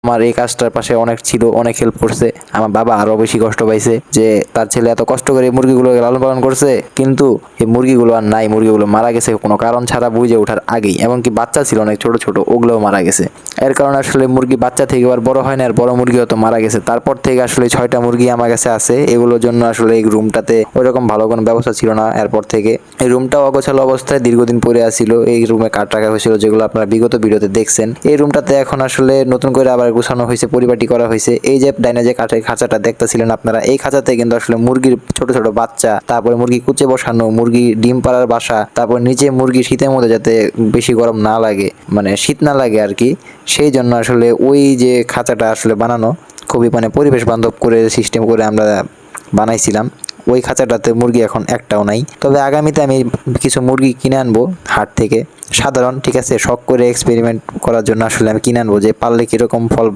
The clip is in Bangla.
আমার এই কাজটার পাশে অনেক ছিল, অনেক হেল্প করছে। আমার বাবা আরো বেশি কষ্ট পাইছে যে তার ছেলে এত কষ্ট করে মুরগিগুলো লালন পালন করছে, কিন্তু এই মুরগিগুলো আর নাই, মুরগিগুলো মারা গেছে কোনো কারণ ছাড়া বুঝে ওঠার আগেই। এমনকি বাচ্চা ছিল অনেক ছোট ছোট, ওগুলোও মারা গেছে। এর কারণে আসলে মুরগি বাচ্চা থেকে আর বড় হয় না, আর বড় মুরগিও তো মারা গেছে। তারপর থেকে আসলে 6টা মুরগি আমার কাছে আছে। এগুলোর জন্য আসলে এই রুমটাতে ওইরকম ভালো কোনো ব্যবস্থা ছিল না। এরপর থেকে এই রুমটাও অগোছালো অবস্থায় দীর্ঘদিন পরে আছিল। এই রুমে কাঠ রাখা হয়েছিল, যেগুলো আপনারা বিগত ভিডিওতে দেখছেন। এই রুমটাতে এখন আসলে নতুন করে আবার গোছানো হয়েছে, পরিপাটি করা হয়েছে। এই যে ডাইনে যে কাঠের খাঁচাটা দেখতেছিলেন আপনারা, এই খাঁচাতে কিন্তু আসলে মুরগির ছোট ছোট বাচ্চা, তারপরে মুরগি কুচে বসানো, মুরগি ডিম পাড়ার বাসা, তারপর নিচে মুরগি শীতের মধ্যে যাতে বেশি গরম না লাগে, মানে শীত না লাগে আর কি, সেই জন্য আসলে ওই যে খাঁচাটা আসলে বানানো খুবই মানে পরিবেশ বান্ধব করে সিস্টেম করে আমরা বানাইছিলাম। ওই খাঁচাটাতে মুরগি এখন একটাও নাই। তবে আগামীতে আমি কিছু মুরগি কিনে আনবো হাট থেকে, সাধারণ, ঠিক আছে, শখ করে এক্সপেরিমেন্ট করার জন্য আসলে আমি কিনে আনবো যে পারলে কিরকম ফল